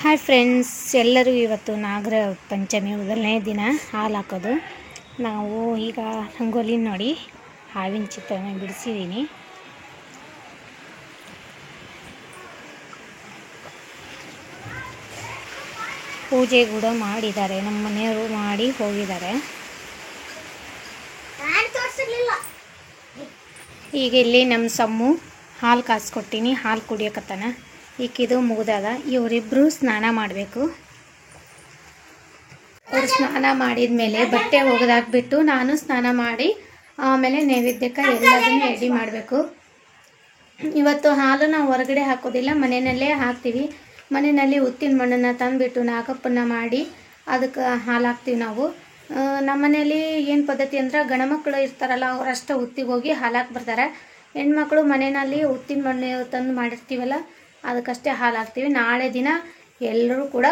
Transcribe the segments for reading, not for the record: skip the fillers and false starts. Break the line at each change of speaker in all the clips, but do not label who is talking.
Hi friends, ಎಲ್ಲರಿಗೂ ಇವತ್ತು ನಾಗರ ಪಂಚಮಿ ಮೊದಲನೇ ದಿನ ಹಾಲು ಹಾಕೋದು. ನಾವು ಈಗ ರಂಗೋಲಿ ನೋಡಿ ಹಾವಿನ ಚಿತ್ರನ ಬಿಡಿಸಿದ್ದೀನಿ. ಪೂಜೆ ಕೂಡ ಮಾಡಿದ್ದಾರೆ, ನಮ್ಮ ಮನೆಯವರು ಮಾಡಿ ಹೋಗಿದ್ದಾರೆ. ಈಗ ಇಲ್ಲಿ ನಮ್ಮ ಸಮ್ಮು ಹಾಲು ಕಾಯಿಸ್ಕೊಟ್ಟಿನಿ, ಹಾಲು ಕುಡಿಯೋಕತ್ತಾನ. ಈಕಿದು ಮುಗ್ದದ. ಇವರಿಬ್ಬರು ಸ್ನಾನ ಮಾಡಬೇಕು. ಅವರು ಸ್ನಾನ ಮಾಡಿದ ಮೇಲೆ ಬಟ್ಟೆ ಒಗೆದಾಕ್ಬಿಟ್ಟು ನಾನು ಸ್ನಾನ ಮಾಡಿ ಆಮೇಲೆ ನೈವೇದ್ಯಕ್ಕೆ ಎಲ್ಲದನ್ನು ರೆಡಿ ಮಾಡಬೇಕು. ಇವತ್ತು ಹಾಲು ನಾವು ಹೊರಗಡೆ ಹಾಕೋದಿಲ್ಲ, ಮನೆಯಲ್ಲೇ ಹಾಕ್ತೀವಿ. ಮನೆಯಲ್ಲಿ ಉತ್ತಿನ ಮಣ್ಣನ್ನು ತಂದುಬಿಟ್ಟು ನಾಗಪ್ಪನ ಮಾಡಿ ಅದಕ್ಕೆ ಹಾಲು ಹಾಕ್ತೀವಿ ನಾವು. ನಮ್ಮ ಮನೇಲಿ ಏನು ಪದ್ಧತಿ ಅಂದ್ರೆ ಗಂಡ್ಮಕ್ಳು ಇರ್ತಾರಲ್ಲ, ಅವರಷ್ಟು ಉತ್ತಿಗೆ ಹೋಗಿ ಹಾಲು ಹಾಕಿ ಬರ್ತಾರೆ. ಹೆಣ್ಮಕ್ಳು ಮನೆಯಲ್ಲಿ ಉತ್ತಿನ ಮಣ್ಣು ತಂದು ಮಾಡಿರ್ತೀವಲ್ಲ, ಅದಕ್ಕಷ್ಟೇ ಹಾಲು ಹಾಕ್ತೀವಿ. ನಾಳೆ ದಿನ ಎಲ್ಲರೂ ಕೂಡ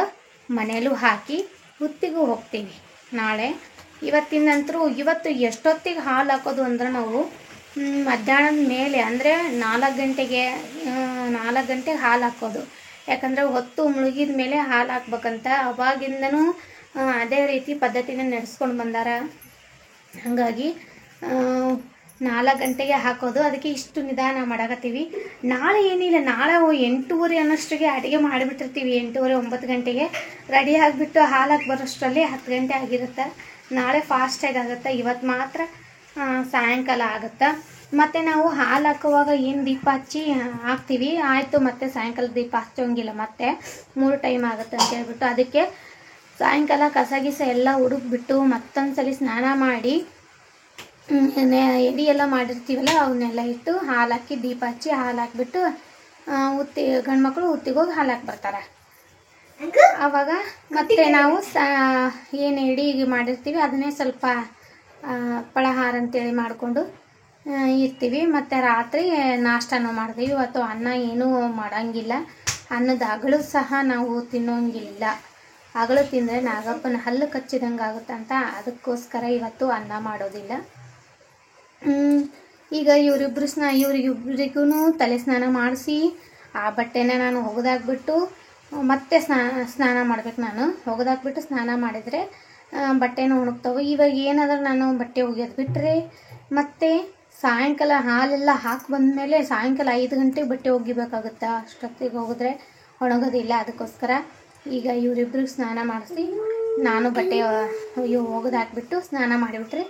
ಮನೆಯಲ್ಲೂ ಹಾಕಿ ಹುತ್ತಿಗೂ ಹೋಗ್ತೀವಿ ನಾಳೆ. ಇವತ್ತಿನಂತರೂ ಇವತ್ತು ಎಷ್ಟೊತ್ತಿಗೆ ಹಾಲು ಹಾಕೋದು ಅಂದ್ರೆ ನಾವು ಮಧ್ಯಾಹ್ನದ ಮೇಲೆ ಅಂದರೆ 4 ಗಂಟೆಗೆ ಹಾಲು ಹಾಕೋದು. ಯಾಕಂದರೆ ಹೊತ್ತು ಮುಳುಗಿದ ಮೇಲೆ ಹಾಲು ಹಾಕ್ಬೇಕಂತ ಅವಾಗಿಂದನೂ ಅದೇ ರೀತಿ ಪದ್ಧತಿನ ನಡೆಸ್ಕೊಂಡು ಬಂದಾರ. ಹಾಗಾಗಿ 4 ಗಂಟೆಗೆ ಹಾಕೋದು. ಅದಕ್ಕೆ ಇಷ್ಟು ನಿಧಾನ ಮಾಡಕತ್ತೀವಿ. ನಾಳೆ ಏನಿಲ್ಲ, ನಾಳೆ 8:30 ಅನ್ನೋಷ್ಟಿಗೆ ಅಡುಗೆ ಮಾಡಿಬಿಟ್ಟಿರ್ತೀವಿ. 8:30 9 ಗಂಟೆಗೆ ರೆಡಿ ಆಗಿಬಿಟ್ಟು ಹಾಲು ಹಾಕಿ ಬರೋಷ್ಟರಲ್ಲಿ 10 ಗಂಟೆ ಆಗಿರುತ್ತೆ. ನಾಳೆ ಫಾಸ್ಟಾಗಿ ಆಗುತ್ತೆ. ಇವತ್ತು ಮಾತ್ರ ಸಾಯಂಕಾಲ ಆಗುತ್ತೆ. ಮತ್ತು ನಾವು ಹಾಲು ಹಾಕುವಾಗ ಏನು ದೀಪ ಹಚ್ಚಿ ಹಾಕ್ತೀವಿ, ಆಯಿತು ಮತ್ತೆ ಸಾಯಂಕಾಲ ದೀಪ ಹಚ್ಚೋಂಗಿಲ್ಲ, ಮತ್ತೆ 3 ಟೈಮ್ ಆಗುತ್ತೆ ಅಂತ ಹೇಳ್ಬಿಟ್ಟು ಅದಕ್ಕೆ ಸಾಯಂಕಾಲ ಕಸ ಗಿಸ ಎಲ್ಲ ಹುಡುಕ್ಬಿಟ್ಟು ಮತ್ತೊಂದ್ಸಲಿ ಸ್ನಾನ ಮಾಡಿ ಎಡಿ ಎಲ್ಲ ಮಾಡಿರ್ತೀವಲ್ಲ ಅವನ್ನೆಲ್ಲ ಇಟ್ಟು ಹಾಲು ಹಾಕಿ ದೀಪ ಹಚ್ಚಿ ಹಾಲು ಹಾಕಿಬಿಟ್ಟು ಗಂಡ್ಮಕ್ಳು ಹುತ್ತಿಗೋಗಿ ಹಾಲು ಹಾಕಿ ಬರ್ತಾರೆ. ಆವಾಗ ಮತ್ತೆ ನಾವು ಏನು ಎಡಿ ಮಾಡಿರ್ತೀವಿ ಅದನ್ನೇ ಸ್ವಲ್ಪ ಫಳಾಹಾರ ಅಂತೇಳಿ ಮಾಡಿಕೊಂಡು ಇರ್ತೀವಿ. ಮತ್ತು ರಾತ್ರಿ ನಾಷ್ಟನೂ ಮಾಡ್ತೀವಿ. ಇವತ್ತು ಅನ್ನ ಏನೂ ಮಾಡೋಂಗಿಲ್ಲ. ಅನ್ನದ ಅಗಳು ಸಹ ನಾವು ತಿನ್ನೋಂಗಿಲ್ಲ. ಅಗಳು ತಿಂದರೆ ನಾಗಪ್ಪನ ಹಲ್ಲು ಕಚ್ಚಿದಂಗೆ ಆಗುತ್ತೆ ಅಂತ ಅದಕ್ಕೋಸ್ಕರ ಇವತ್ತು ಅನ್ನ ಮಾಡೋದಿಲ್ಲ. ಈಗ ಇವರಿಬ್ಬರಿಗೂ ತಲೆ ಸ್ನಾನ ಮಾಡಿಸಿ ಆ ಬಟ್ಟೆನ ನಾನು ಒಗೆದಾಕ್ಬಿಟ್ಟು ಮತ್ತೆ ಸ್ನಾನ ಮಾಡ್ಬೇಕು. ನಾನು ಒಗೆದಾಕ್ಬಿಟ್ಟು ಸ್ನಾನ ಮಾಡಿದರೆ ಬಟ್ಟೆನ ಒಣಗ್ತಾವೆ. ಇವಾಗ ಏನಾದರೂ ನಾನು ಬಟ್ಟೆ ಒಗೆಯೋದು ಬಿಟ್ಟರೆ ಮತ್ತೆ ಸಾಯಂಕಾಲ ಹಾಲೆಲ್ಲ ಹಾಕಿ ಬಂದಮೇಲೆ ಸಾಯಂಕಾಲ 5 ಗಂಟೆಗೆ ಬಟ್ಟೆ ಒಗಿಬೇಕಾಗುತ್ತೆ. ಅಷ್ಟೊತ್ತಿಗೆ ಹೋಗಿದ್ರೆ ಒಣಗೋದಿಲ್ಲ. ಅದಕ್ಕೋಸ್ಕರ ಈಗ ಇವರಿಬ್ಬರಿಗೆ ಸ್ನಾನ ಮಾಡಿಸಿ ನಾನು ಬಟ್ಟೆ ಒಗೆದಾಕ್ಬಿಟ್ಟು ಸ್ನಾನ ಮಾಡಿಬಿಟ್ರೆ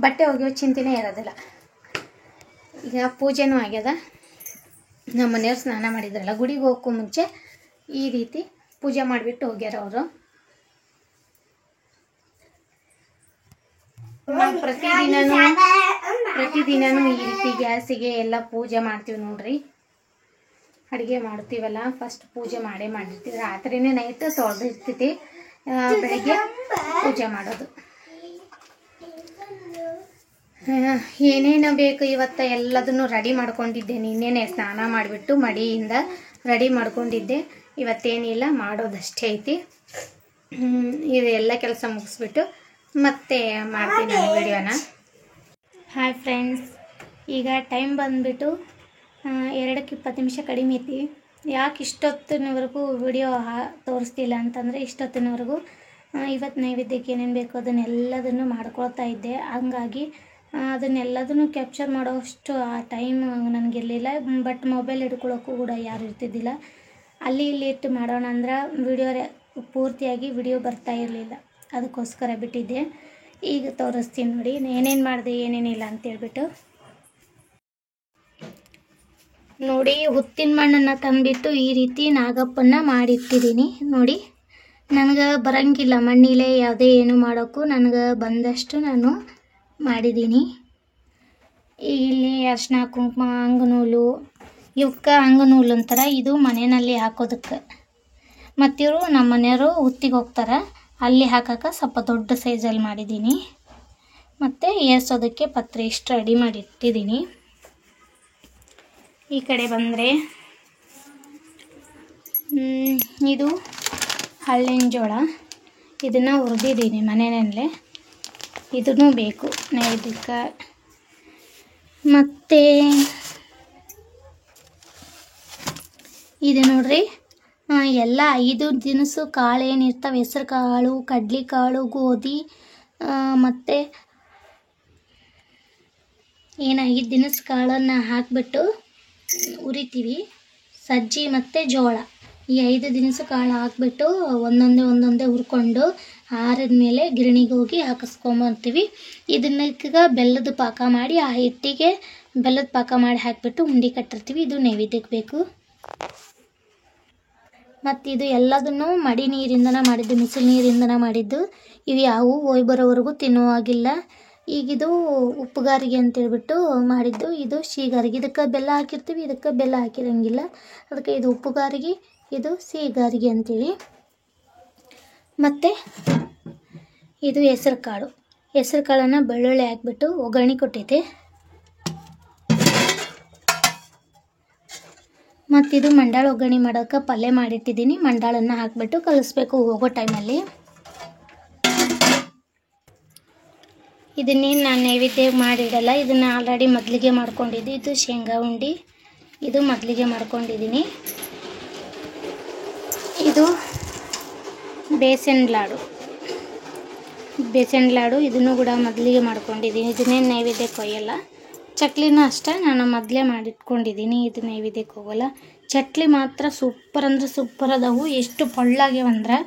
ಬಟ್ಟೆ ಒಗೆಯೋ ಚಿಂತೆನೇ ಇರೋದಿಲ್ಲ. ಈಗ ಪೂಜೆನೂ ಆಗ್ಯದ. ನಮ್ಮ ಮನೆಯವ್ರು ಸ್ನಾನ ಮಾಡಿದ್ರಲ್ಲ, ಗುಡಿಗೆ ಹೋಗೋಕ್ಕೂ ಮುಂಚೆ ಈ ರೀತಿ ಪೂಜೆ ಮಾಡಿಬಿಟ್ಟು ಹೋಗ್ಯಾರ ಅವರು. ನಾವು ಪ್ರತಿದಿನನೂ ಈ ರೀತಿ ಗ್ಯಾಸಿಗೆ ಎಲ್ಲ ಪೂಜೆ ಮಾಡ್ತೀವಿ ನೋಡ್ರಿ. ಅಡುಗೆ ಮಾಡ್ತೀವಲ್ಲ, ಫಸ್ಟ್ ಪೂಜೆ ಮಾಡಿರ್ತೀವಿ. ರಾತ್ರಿನೇ ನೈಟ್ ತೊಳೆದಿರ್ತೈತಿ, ಬೆಳಗ್ಗೆ ಪೂಜೆ ಮಾಡೋದು. ಏನೇನು ಬೇಕು ಇವತ್ತು ಎಲ್ಲದನ್ನು ರೆಡಿ ಮಾಡ್ಕೊಂಡಿದ್ದೆ. ನಿನ್ನೆನೆ ಸ್ನಾನ ಮಾಡಿಬಿಟ್ಟು ಮಡಿಯಿಂದ ರೆಡಿ ಮಾಡ್ಕೊಂಡಿದ್ದೆ. ಇವತ್ತೇನಿಲ್ಲ, ಮಾಡೋದಷ್ಟೇ ಐತಿ. ಇದೆಲ್ಲ ಕೆಲಸ ಮುಗಿಸ್ಬಿಟ್ಟು ಮತ್ತೆ ಮಾಡ್ತೀನಿ ನಾನು ವಿಡಿಯೋನ. ಹಾಯ್ ಫ್ರೆಂಡ್ಸ್, ಈಗ ಟೈಮ್ ಬಂದುಬಿಟ್ಟು 2:20 ಕಡಿಮೆ ಐತಿ. ಯಾಕೆ ಇಷ್ಟೊತ್ತಿನವರೆಗೂ ವಿಡಿಯೋ ತೋರಿಸ್ತಿಲ್ಲ ಅಂತಂದರೆ, ಇಷ್ಟೊತ್ತಿನವರೆಗೂ ಇವತ್ತು ನೈವೇದ್ಯಕ್ಕೆ ಏನೇನು ಬೇಕು ಅದನ್ನೆಲ್ಲದನ್ನು ಮಾಡ್ಕೊಳ್ತಾ ಇದ್ದೆ. ಹಂಗಾಗಿ ಅದನ್ನೆಲ್ಲದನ್ನು ಕ್ಯಾಪ್ಚರ್ ಮಾಡೋಷ್ಟು ಆ ಟೈಮ್ ನನಗಿರಲಿಲ್ಲ. ಬಟ್ ಮೊಬೈಲ್ ಹಿಡ್ಕೊಳ್ಳೋಕ್ಕೂ ಕೂಡ ಯಾರು ಇರ್ತಿದ್ದಿಲ್ಲ. ಅಲ್ಲಿ ಇಲ್ಲಿ ಇಟ್ಟು ಮಾಡೋಣ ಅಂದ್ರೆ ವಿಡಿಯೋ ಪೂರ್ತಿಯಾಗಿ ವಿಡಿಯೋ ಬರ್ತಾ ಇರಲಿಲ್ಲ. ಅದಕ್ಕೋಸ್ಕರ ಬಿಟ್ಟಿದ್ದೆ. ಈಗ ತೋರಿಸ್ತೀನಿ ನೋಡಿ ಏನೇನು ಮಾಡಿದೆ ಏನೇನಿಲ್ಲ ಅಂತೇಳ್ಬಿಟ್ಟು. ನೋಡಿ, ಹುತ್ತಿನ ಮಣ್ಣನ್ನು ತಂದುಬಿಟ್ಟು ಈ ರೀತಿ ನಾಗಪ್ಪನ ಮಾಡಿಟ್ಟಿದ್ದೀನಿ. ನೋಡಿ, ನನಗೆ ಬರೋಂಗಿಲ್ಲ ಮಣ್ಣಿಲೆ ಯಾವುದೇ ಏನು ಮಾಡೋಕ್ಕೂ. ನನಗೆ ಬಂದಷ್ಟು ನಾನು ಮಾಡಿದ್ದೀನಿ. ಇಲ್ಲಿ ಅರಿಶಿನ ಕುಂಕುಮ ಅಂಗನೂಲು, ಇವಕ್ಕೆ ಅಂಗನೂಲು ಅಂತಾರೆ. ಇದು ಮನೆಯಲ್ಲಿ ಹಾಕೋದಕ್ಕೆ. ಮತ್ತಿವರು ನಮ್ಮ ಮನೆಯವರು ಹುತ್ತಿಗೆ ಹೋಗ್ತಾರೆ, ಅಲ್ಲಿ ಹಾಕೋಕ್ಕೆ ಸ್ವಲ್ಪ ದೊಡ್ಡ ಸೈಜಲ್ಲಿ ಮಾಡಿದ್ದೀನಿ. ಮತ್ತು ಏರ್ಸೋದಕ್ಕೆ ಪತ್ರೆ ಇಷ್ಟು ರೆಡಿ ಮಾಡಿ ಇಟ್ಟಿದ್ದೀನಿ. ಈ ಕಡೆ ಬಂದರೆ ಇದು ಹಳ್ಳಿನ ಜೋಳ, ಇದನ್ನು ಹುರಿದಿದ್ದೀನಿ ಮನೆಯಲ್ಲೇ. ಇದೂ ಬೇಕು ನೈವೇದ್ಯಕ್ಕೆ. ಮತ್ತು ಇದು ನೋಡ್ರಿ ಎಲ್ಲ 5 ದಿನಸು ಕಾಳು ಏನಿರ್ತಾವೆ, ಹೆಸರು ಕಾಳು, ಕಡ್ಲಿ ಕಾಳು, ಗೋಧಿ ಮತ್ತು ಏನು 5 ದಿನಸ ಕಾಳನ್ನು ಹಾಕಿಬಿಟ್ಟು ಉರಿತೀವಿ. ಸಜ್ಜಿ ಮತ್ತು ಜೋಳ ಈ 5 ದಿನಸು ಕಾಳು ಹಾಕ್ಬಿಟ್ಟು ಒಂದೊಂದೇ ಹುರ್ಕೊಂಡು ಆರಿದ ಮೇಲೆ ಗಿರಣಿಗೆ ಹೋಗಿ ಹಾಕಿಸ್ಕೊಂಬರ್ತೀವಿ. ಇದನ್ನೀಗ ಬೆಲ್ಲದ ಪಾಕ ಮಾಡಿ ಆ ಹಿಟ್ಟಿಗೆ ಬೆಲ್ಲದ ಪಾಕ ಮಾಡಿ ಹಾಕಿಬಿಟ್ಟು ಉಂಡೆ ಕಟ್ಟಿರ್ತೀವಿ. ಇದು ನೈವೇದ್ಯಕ್ಕೆ ಬೇಕು. ಮತ್ತು ಇದು ಎಲ್ಲದನ್ನು ಮಡಿ ನೀರಿಂದನೇ ಮಾಡಿದ್ದು, ಬಿಸಿಲು ನೀರಿಂದನೇ ಮಾಡಿದ್ದು. ಇವು ಯಾವುವು ಹೋಯ್ ಬರೋವರೆಗೂ ತಿನ್ನುವಾಗಿಲ್ಲ. ಈಗಿದು ಉಪ್ಪುಗಾರಿಗೆ ಅಂತೇಳ್ಬಿಟ್ಟು ಮಾಡಿದ್ದು. ಇದು ಸಿಹಿಗಾರಿಗೆ. ಇದಕ್ಕೆ ಬೆಲ್ಲ ಹಾಕಿರ್ತೀವಿ, ಇದಕ್ಕೆ ಬೆಲ್ಲ ಹಾಕಿರಂಗಿಲ್ಲ. ಅದಕ್ಕೆ ಇದು ಉಪ್ಪುಗಾರಿಗೆ, ಇದು ಸಿಹಿಗಾರಿಗೆ ಅಂತೀವಿ. ಮತ್ತು ಇದು ಹೆಸರು ಕಾಳು. ಹೆಸರು ಕಾಳನ್ನು ಬೆಳ್ಳುಳ್ಳಿ ಹಾಕ್ಬಿಟ್ಟು ಒಗ್ಗರಣೆ ಕೊಟ್ಟೈತೆ. ಮತ್ತಿದು ಮಂಡಾಳ ಒಗ್ಗರಣೆ ಮಾಡೋಕ್ಕೆ ಪಲ್ಯ ಮಾಡಿಟ್ಟಿದ್ದೀನಿ. ಮಂಡಾಳನ್ನು ಹಾಕಿಬಿಟ್ಟು ಕಲಿಸ್ಬೇಕು ಹೋಗೋ ಟೈಮಲ್ಲಿ. ಇದನ್ನೇನು ನಾನು ನೈವೇದ್ಯ ಮಾಡಿಡಲ್ಲ, ಇದನ್ನು ಆಲ್ರೆಡಿ ಮೊದಲಿಗೆ ಮಾಡ್ಕೊಂಡಿದ್ದು. ಇದು ಶೇಂಗಾ ಉಂಡೆ, ಇದು ಮೊದಲಿಗೆ ಮಾಡ್ಕೊಂಡಿದ್ದೀನಿ. ಇದು ಬೇಸನ್ ಲಾಡು, ಇದನ್ನು ಕೂಡ ಮೊದಲಿಗೆ ಮಾಡ್ಕೊಂಡಿದ್ದೀನಿ. ಇದನ್ನೇನು ನೈವೇದ್ಯಕ್ಕೆ ಒಯ್ಯಲ್ಲ. ಚಕ್ಲಿನೂ ಅಷ್ಟೇ ನಾನು ಮೊದಲೇ ಮಾಡಿಟ್ಕೊಂಡಿದ್ದೀನಿ, ಇದು ನೈವೇದ್ಯಕ್ಕೆ ಹೋಗಲ್ಲ. ಚಕ್ಲಿ ಮಾತ್ರ ಸೂಪರ್ ಅಂದ್ರೆ ಸೂಪರ್ ಅದಾವು. ಎಷ್ಟು ಪೊಳ್ಳಾಗ್ಯವಂದ್ರೆ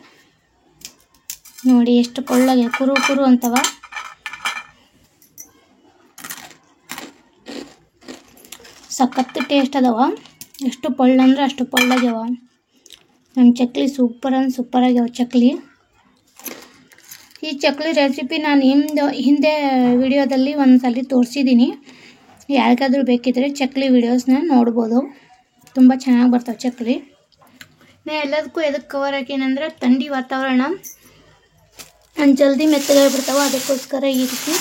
ನೋಡಿ, ಎಷ್ಟು ಪೊಳ್ಳಾಗ್ಯಾವ, ಕುರು ಅಂತವ. ಸಖತ್ತು ಟೇಸ್ಟ್ ಅದಾವ. ಎಷ್ಟು ಪೊಳ್ಳಂದ್ರೆ ಅಷ್ಟು ಪೊಳ್ಳಾಗ್ಯಾವ. ನಮ್ಮ ಚಕ್ಲಿ ಸೂಪರ್ ಅಂದ್ರೆ ಸೂಪರ್ ಆಗ್ಯಾವ ಚಕ್ಲಿ. ಈ ಚಕ್ಲಿ ರೆಸಿಪಿ ನಾನು ಹಿಂದೆ ವಿಡಿಯೋದಲ್ಲಿ ಒಂದು ಸಲ ತೋರಿಸಿದ್ದೀನಿ. ಯಾರಿಗಾದ್ರೂ ಬೇಕಿದ್ರೆ ಚಕ್ಲಿ ವಿಡಿಯೋಸ್ನ ನೋಡ್ಬೋದು. ತುಂಬ ಚೆನ್ನಾಗಿ ಬರ್ತಾವೆ ಚಕ್ಲಿ. ನಾನು ಎಲ್ಲದಕ್ಕೂ ಎದಕ್ಕೆ ಕವರ್ ಹಾಕೀನಂದ್ರೆ ಥಂಡಿ ವಾತಾವರಣ ಜಲ್ದಿ ಮೆತ್ತಗಾಗ್ಬಿಡ್ತಾವೆ. ಅದಕ್ಕೋಸ್ಕರ ಈ ರೀತಿ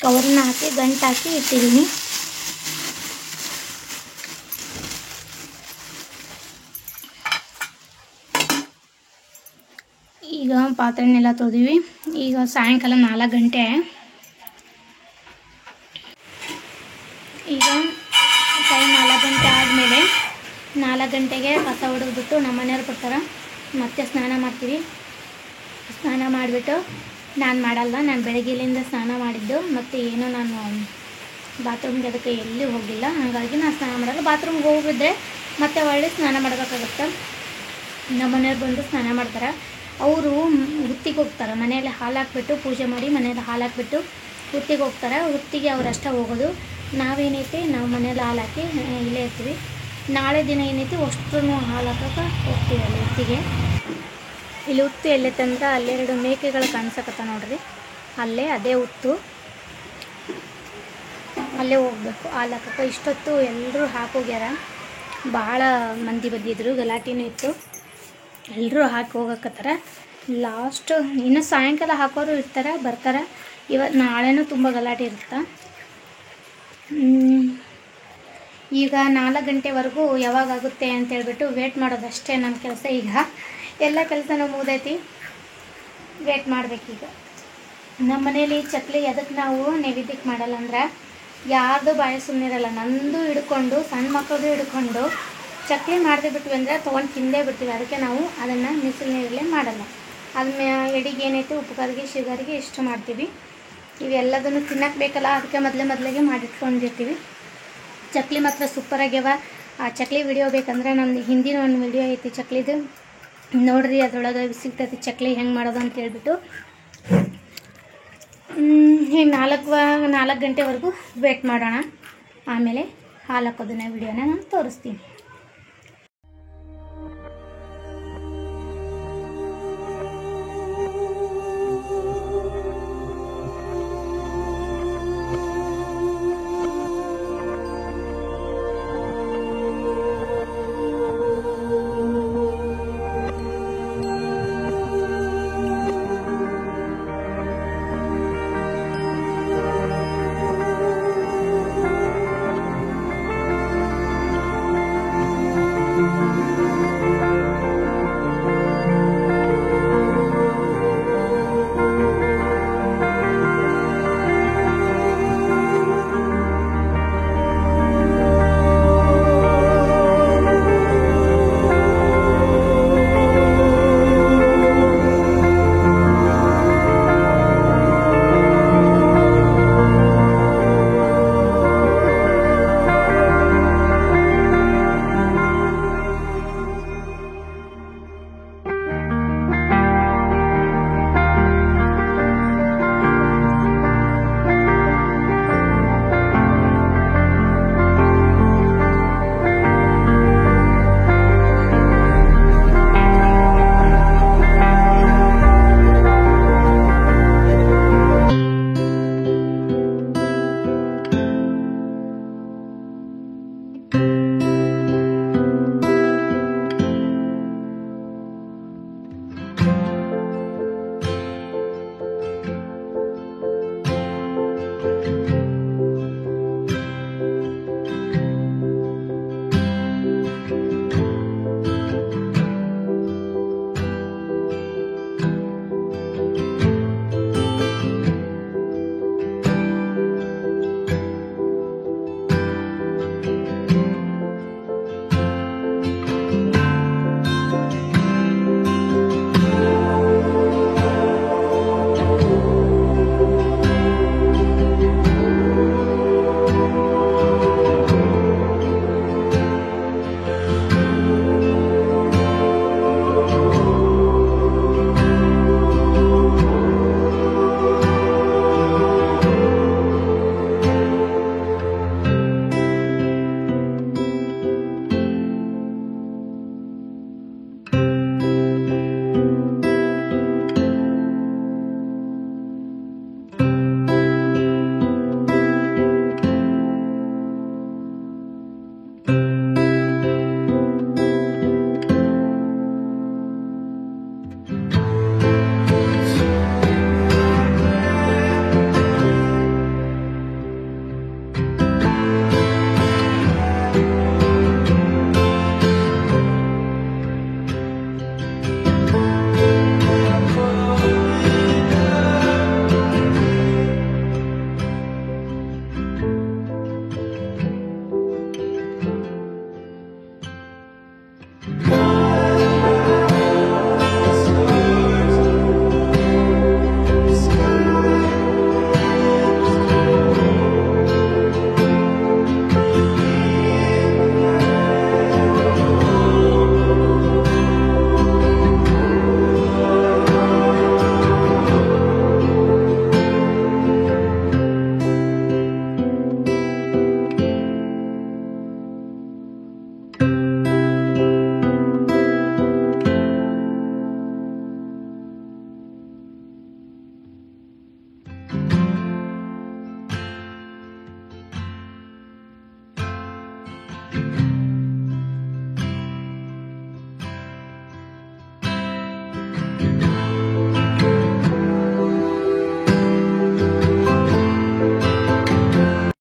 ಕವರನ್ನ ಹಾಕಿ ಗಂಟು ಹಾಕಿ ಇಟ್ಟಿದ್ದೀನಿ. ಈಗ ಪಾತ್ರೆನೆಲ್ಲ ತೊಳೆದಿವಿ. ಈಗ ಸಾಯಂಕಾಲ 4 ಗಂಟೆ. ಈಗ ಟೈಮ್ 4 ಗಂಟೆ ಆದಮೇಲೆ 4 ಗಂಟೆಗೆ ಕಸ ಹೊಡೆದ್ಬಿಟ್ಟು ನಮ್ಮ ಮನೆಯವ್ರು ಬರ್ತಾರೆ. ಮತ್ತೆ ಸ್ನಾನ ಮಾಡ್ತೀವಿ. ಸ್ನಾನ ಮಾಡಿಬಿಟ್ಟು ನಾನು ಮಾಡಲ್ಲ, ನಾನು ಬೆಳಗ್ಗೆಯಿಂದ ಸ್ನಾನ ಮಾಡಿದ್ದು. ಮತ್ತು ಏನೋ ನಾನು ಬಾತ್ರೂಮ್ಗೆ ಅದಕ್ಕೆ ಎಲ್ಲಿ ಹೋಗಿಲ್ಲ, ಹಾಗಾಗಿ ನಾನು ಸ್ನಾನ ಮಾಡಲ್ಲ. ಬಾತ್ರೂಮ್ಗೆ ಹೋಗಿದ್ದೆ ಮತ್ತೆ ಒಳ್ಳೆ ಸ್ನಾನ ಮಾಡಬೇಕಾಗುತ್ತೆ. ನಮ್ಮ ಮನೆಯವ್ರು ಬಂದು ಸ್ನಾನ ಮಾಡ್ತಾರೆ. ಅವರು ಹುತ್ತಿಗೆ ಹೋಗ್ತಾರೆ. ಮನೆಯಲ್ಲಿ ಹಾಲು ಹಾಕ್ಬಿಟ್ಟು ಪೂಜೆ ಮಾಡಿ ಮನೆಯಲ್ಲಿ ಹಾಲು ಹಾಕ್ಬಿಟ್ಟು ಹುತ್ತಿಗೆ ಹೋಗ್ತಾರೆ. ಹುತ್ತಿಗೆ ಅವರಷ್ಟೇ ಹೋಗೋದು. ನಾವೇನೈತಿ ನಾವು ಮನೇಲಿ ಹಾಲು ಹಾಕಿ ಇಲ್ಲೇ ಇರ್ತೀವಿ. ನಾಳೆ ದಿನ ಏನೈತಿ ಅಷ್ಟೂ ಹಾಲು ಹಾಕೋಕೆ ಹೋಗ್ತೀವಿ ಅಲ್ಲಿ ಹುತ್ತಿಗೆ. ಇಲ್ಲಿ ಹುತ್ತು ಎಲ್ಲೈತಂದ್ರೆ ಅಲ್ಲೆರಡು ಮೇಕೆಗಳು ಕಾಣಿಸಕತ್ತ ನೋಡ್ರಿ, ಅದೇ ಹುತ್ತು. ಅಲ್ಲೇ ಹೋಗ್ಬೇಕು ಹಾಲು ಹಾಕೋಕೆ. ಇಷ್ಟೊತ್ತು ಎಲ್ಲರೂ ಹಾಕೋಗ್ಯಾರ. ಭಾಳ ಮಂದಿ ಬಂದಿದ್ರು, ಗಲಾಟೆನೂ ಇತ್ತು. ಎಲ್ಲರೂ ಹಾಕಿ ಹೋಗಕತ್ತಾರ. ಲಾಸ್ಟ್ ಇನ್ನು ಸಾಯಂಕಾಲ ಹಾಕೋರು ಇರ್ತಾರೆ, ಬರ್ತಾರೆ. ನಾಳೆನೂ ತುಂಬ ಗಲಾಟೆ ಇರುತ್ತೆ. ಈಗ 4 ಗಂಟೆವರೆಗೂ ಯಾವಾಗಾಗುತ್ತೆ ಅಂತೇಳ್ಬಿಟ್ಟು ವೇಟ್ ಮಾಡೋದಷ್ಟೇ ನಮ್ಮ ಕೆಲಸ. ಈಗ ಎಲ್ಲ ಕೆಲಸನೂ ಮುಗ್ದೈತಿ, ವೇಟ್ ಮಾಡಬೇಕೀಗ. ನಮ್ಮ ಮನೇಲಿ ಚಕ್ಲಿ ಎದಕ್ಕೆ ನಾವು ನೈವೇದ್ಯಕ್ಕೆ ಮಾಡಲ್ಲ ಅಂದ್ರೆ, ಯಾರ್ದು ಬಾಯಿ ಸುಮ್ಮನಿರಲ್ಲ. ನಂದು ಹಿಡ್ಕೊಂಡು ಸಣ್ಣ ಮಕ್ಕಳದು ಹಿಡ್ಕೊಂಡು ಚಕ್ಲಿ ಮಾಡದೆ ಬಿಟ್ವಿ ಅಂದರೆ ತೊಗೊಂಡು ತಿಂದೇ ಬಿಡ್ತೀವಿ. ಅದಕ್ಕೆ ನಾವು ಅದನ್ನು ಬಿಸಿಲು ನೀರಲ್ಲೇ ಮಾಡಲ್ಲ. ಅದನ್ನ ಎಡಿಗೆ ಏನೈತೆ ಉಪ್ಪುಗಾರಿಗೆ ಶಿವಗಾರಿಗೆ ಇಷ್ಟು ಮಾಡ್ತೀವಿ. ಇವೆಲ್ಲದನ್ನು ತಿನ್ನಕ್ಕೆ ಬೇಕಲ್ಲ, ಅದಕ್ಕೆ ಮೊದಲಿಗೆ ಮಾಡಿಟ್ಕೊಂಡಿರ್ತೀವಿ. ಚಕ್ಲಿ ಮಾತ್ರ ಸೂಪರಾಗ್ಯವ. ಆ ಚಕ್ಲಿ ವಿಡಿಯೋ ಬೇಕಂದ್ರೆ ನಮ್ಮದು ಹಿಂದಿನ ಒಂದು ವಿಡಿಯೋ ಐತಿ ಚಕ್ಲಿದು, ನೋಡ್ರಿ. ಅದರೊಳಗೆ ಸಿಗ್ತೈತಿ ಚಕ್ಲಿ ಹೆಂಗೆ ಮಾಡೋದು ಅಂತ ಹೇಳ್ಬಿಟ್ಟು. ಈಗ 4 ಗಂಟೆವರೆಗೂ ವೇಟ್ ಮಾಡೋಣ. ಆಮೇಲೆ ಹಾಲು ಹಾಕೋದನ್ನ ವಿಡಿಯೋನ ನಾನು ತೋರಿಸ್ತೀನಿ.